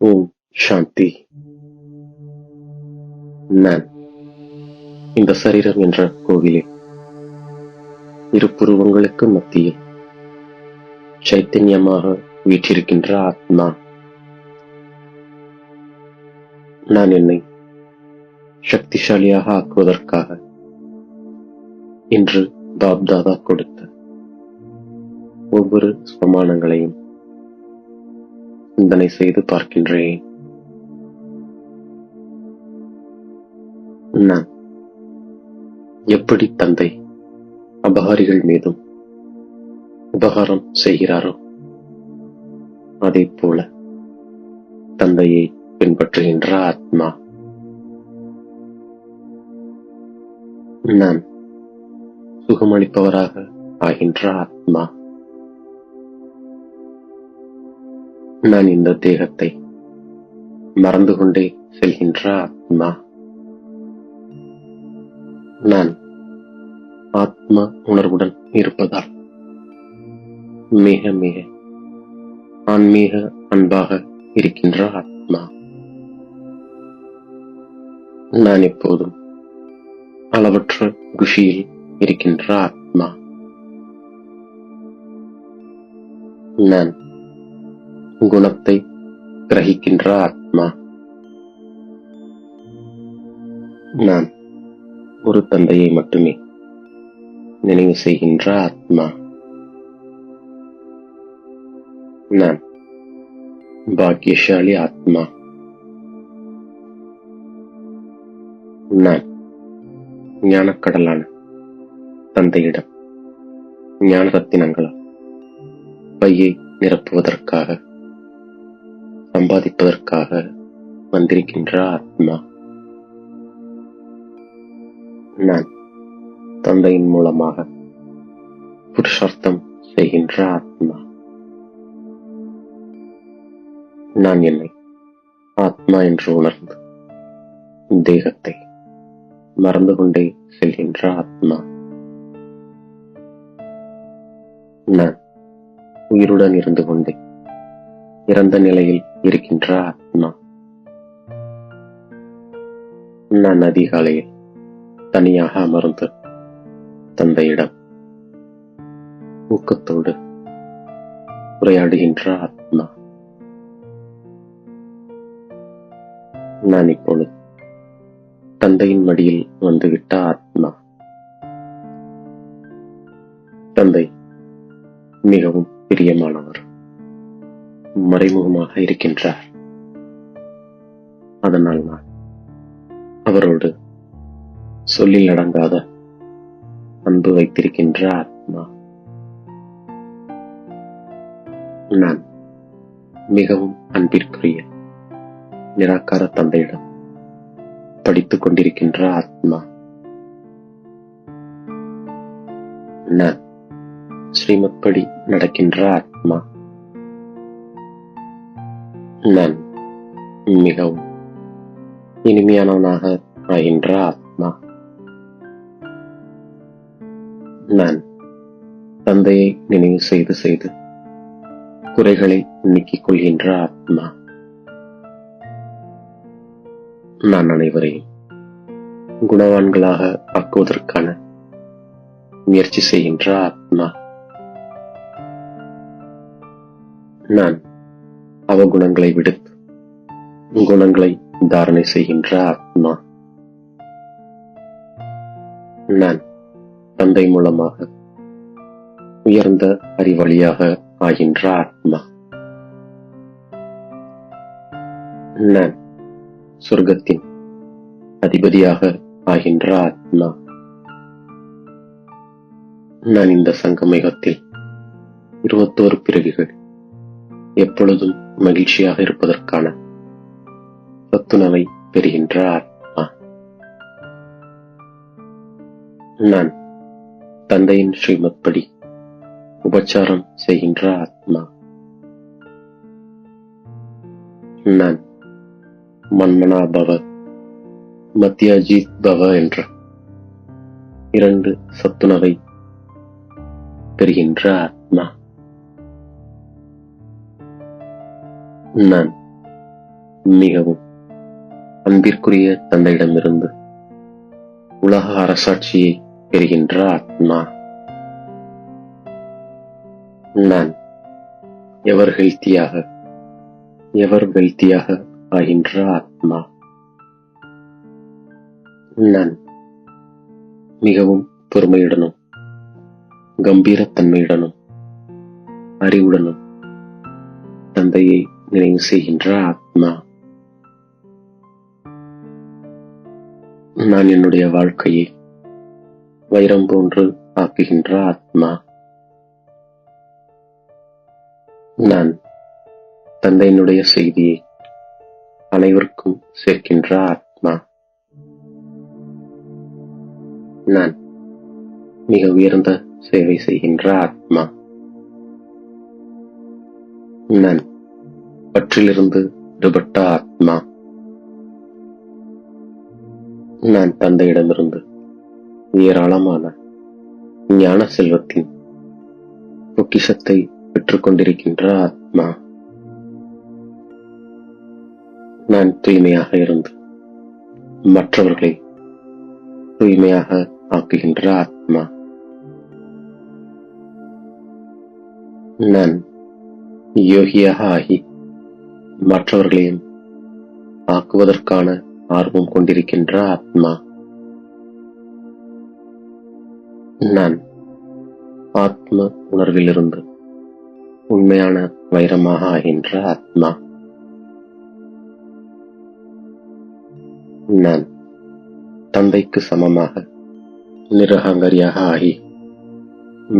ஓம் சாந்தி. நான் இந்த சரீரம் என்ற கோவிலில் இரு புருவங்களுக்கு மத்தியில் சைத்தன்யமாக வீற்றிருக்கின்ற ஆத்மா. நான் என்னை சக்திசாலியாக ஆக்குவதற்காக இன்று பாப்தாதா கொடுத்த ஒவ்வொரு ஸ்வமானங்களையும் சிந்தனை செய்து பார்க்கின்றேன். நான் எப்படி தந்தை அபகாரிகள் மீதும் உபகாரம் செய்கிறாரோ அதே போல தந்தையை பின்பற்றுகின்ற ஆத்மா. நான் சுகமளிப்பவராக ஆகின்ற ஆத்மா. நான் இந்த தேகத்தை மறந்து கொண்டே செல்கின்ற ஆத்மா. நான் ஆத்ம உணர்வுடன் இருப்பதால் மிக மிக ஆன்மீக அன்பாக இருக்கின்ற ஆத்மா. நான் எப்போதும் அளவற்ற குஷியில் இருக்கின்ற ஆத்மா. நான் குணத்தை கிரகிக்கின்ற ஆத்மா. நான் ஒரு தந்தையை மட்டுமே நினைவு செய்கின்ற ஆத்மா. நான் பாக்கியசாலி ஆத்மா. நான் ஞானக்கடலான தந்தையிடம் ஞான ரத்தினங்களால் பையை நிரப்புவதற்காக சம்பாதிப்பதற்காக வந்திருக்கின்ற ஆத்மா. நான் தந்தையின் மூலமாக புருஷார்த்தம் செய்கின்ற ஆத்மா. நான் என்னை ஆத்மா என்று உணர்ந்து தேகத்தை மறந்து கொண்டே செல்கின்ற ஆத்மா. நான் உயிருடன் இருந்து கொண்டே இறந்த நிலையில் இருக்கின்ற ஆத்மா. நான் அதிகாலையில் தனியாக அமர்ந்து தந்தையிடம் ஊக்கத்தோடு உரையாடுகின்ற ஆத்மா. நான் இப்பொழுது தந்தையின் மடியில் வந்துவிட்ட ஆத்மா. தந்தை மிகவும் பிரியமானவர், மறைமுகமாக இருக்கின்றார். அதனால் நான் அவரோடு சொல்லில் அடங்காத அன்பு வைத்திருக்கின்ற ஆத்மா. நான் மிகவும் அன்பிற்குரிய நிராகார தந்தையிடம் படித்துக் கொண்டிருக்கின்ற ஆத்மா. நான் ஸ்ரீமத் படி நடக்கின்ற ஆத்மா. நான் மிகவும் இனிமையானவனாக ஆகின்ற ஆத்மா. நான் தந்தையை நினைவு செய்து செய்து குறைகளை நீக்கிக் கொள்கின்ற ஆத்மா. நான் அனைவரையும் குணவான்களாக ஆக்குவதற்கான முயற்சி செய்கின்ற ஆத்மா. நான் அவகுணங்களை விடுத்து குணங்களை தாரணை செய்கின்ற ஆத்மா. நான் தந்தை மூலமாக உயர்ந்த அறிவாளியாக ஆகின்ற ஆத்மா. நான் சொர்க்கத்தின் அதிபதியாக ஆகின்ற ஆத்மா. நான் இந்த சங்கமேகத்தில் 21 பிறவிகள் எப்பொழுதும் மகிழ்ச்சியாக இருப்பதற்கான சத்துணவை பெறுகின்ற ஆத்மா. நான் தந்தையின் ஸ்ரீமத் படி உபச்சாரம் செய்கின்ற ஆத்மா. நான் மன்மனா பவ மத்தியாஜித் பவ என்ற 2 சத்துணவை பெறுகின்ற ஆத்மா. நான் மிகவும் அன்பிற்குரிய தந்தையிடமிருந்து உலக அரசாட்சியை பெறுகின்ற ஆத்மா. நான் எவர் வெல்த்தியாக ஆகின்ற ஆத்மா. நான் மிகவும் பொறுமையுடனும் கம்பீரத்தன்மையுடனும் அறிவுடனும் தந்தையை நினைவு செய்கின்ற ஆத்மா. நான் என்னுடைய வாழ்க்கையை வைரம் போன்று ஆக்குகின்ற ஆத்மா. நான் தந்தையினுடைய செய்தியை அனைவருக்கும் சேர்க்கின்ற ஆத்மா. நான் மிக உயர்ந்த சேவை செய்கின்ற ஆத்மா. நான் பற்றிலிருந்து விடுபட்ட ஆத்மா. நான் தந்தையிடமிருந்து ஏராளமான ஞான செல்வத்தின் பொக்கிஷத்தை பெற்றுக் கொண்டிருக்கின்ற ஆத்மா. நான் தூய்மையாக இருந்து மற்றவர்களை தூய்மையாக ஆக்குகின்ற ஆத்மா. நான் யோகியாக ஆகி மற்றவர்களையும் ஆக்குவதற்கான ஆர்வம் கொண்டிருக்கின்ற ஆத்மா. நான் ஆத்ம உணர்விலிருந்து உண்மையான வைரமாக ஆகின்ற ஆத்மா. நான் தந்தைக்கு சமமாக நிரகங்கரியாக ஆகி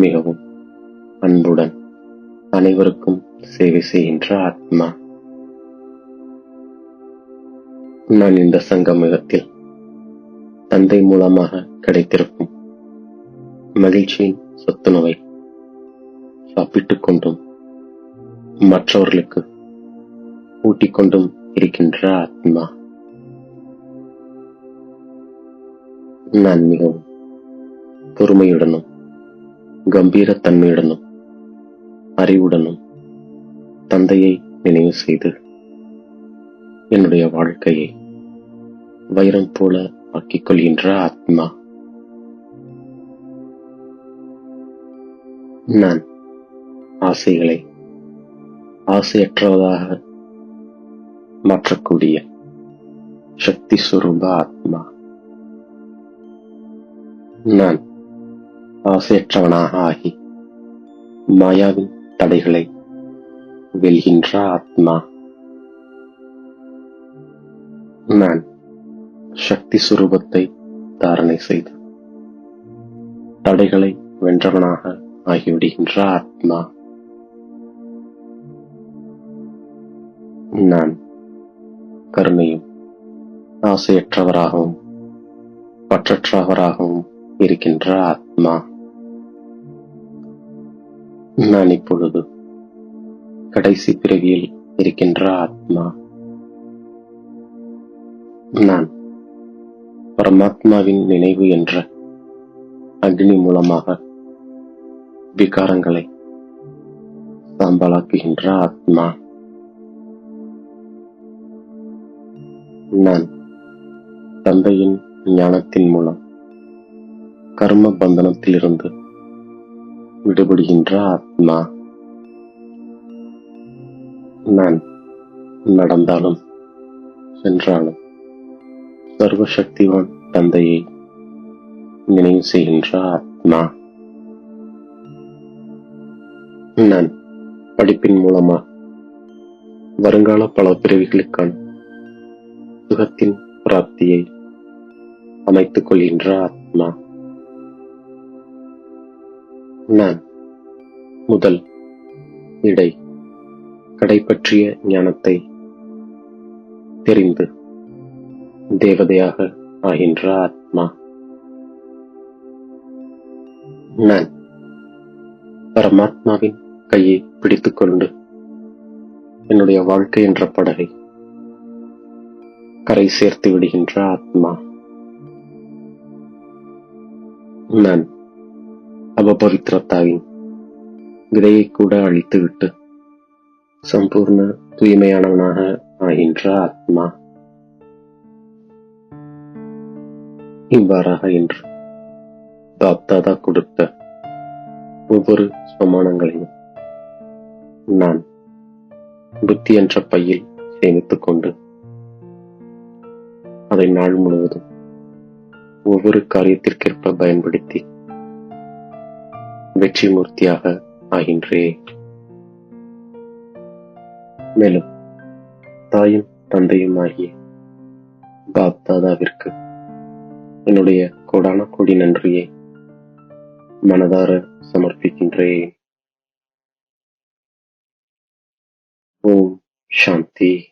மிகவும் அன்புடன் அனைவருக்கும் சேவை செய்கின்ற ஆத்மா. நான் இந்த சங்கமத்தில் தந்தை மூலமாக கிடைத்திருக்கும் மகிழ்ச்சியின் சத்துணவை சாப்பிட்டுக் கொண்டும் மற்றவர்களுக்கு ஊட்டிக் கொண்டும் இருக்கின்ற ஆத்மா. நான் மிகவும் பொறுமையுடனும் கம்பீரத்தன்மையுடனும் அறிவுடனும் தந்தையை நினைவு செய்து என்னுடைய வாழ்க்கையை வைரம் போல ஆக்கிக் கொள்கின்ற ஆத்மா. நான் ஆசைகளை ஆசையற்றவதாக மாற்றக்கூடிய சக்தி சுரூப ஆத்மா. நான் ஆசையற்றவனாக ஆகி மாயாவின் தடைகளை வெல்கின்ற ஆத்மா. நான் சக்தி சுரூபத்தை தாரணை செய்து தடைகளை வென்றவனாக ஆகிவிடுகின்ற ஆத்மா. நான் கருணையும் ஆசையற்றவராகவும் பற்றற்றவராகவும் இருக்கின்ற ஆத்மா. நான் இப்பொழுது கடைசி பிறவியில் இருக்கின்ற ஆத்மா. நான் பரமாத்மாவின் நினைவு என்ற அக்னி மூலமாக விகாரங்களை சாம்பலாக்குகின்ற ஆத்மா. நான் தந்தையின் ஞானத்தின் மூலம் கர்ம பந்தனத்திலிருந்து விடுபடுகின்ற ஆத்மா. நான் நடந்தாலும் சென்றாலும் சர்வசக்திவான் தந்தையை நினைவு செய்கின்ற ஆத்மா. நான் படிப்பின் மூலமா வருங்கால பல பிறவிகளுக்கான சுகத்தின் பிராப்தியை அமைத்துக் கொள்கின்ற ஆத்மா. நான் முதல் இடை கடை பற்றிய ஞானத்தை தெரிந்து தேவதையாக ஆகின்ற ஆத்மா. நான் பரமாத்மாவின் கையை பிடித்துக் கொண்டு என்னுடைய வாழ்க்கை என்ற படகை கரை சேர்த்து விடுகின்ற ஆத்மா. நான் அபபவித்ரத்தாவின் விதையை கூட அழித்துவிட்டு சம்பூர்ண தூய்மையானவனாக ஆகின்ற ஆத்மா. இவ்வாறாக இன்று தாத்தா கொடுத்த ஒவ்வொரு சமானங்களையும் நான் புத்தி என்ற பையில் சேமித்துக் கொண்டு அதை நாள் முழுவதும் ஒவ்வொரு காரியத்திற்கேற்ப பயன்படுத்தி வெற்றி மூர்த்தியாக ஆகின்றேன். மேலும் தாயும் தந்தையும் ஆகிய தாதாவிற்கு என்னுடைய கோடான கோடி நன்றியை மனதார சமர்ப்பிக்கின்றேன். ஓம் சாந்தி.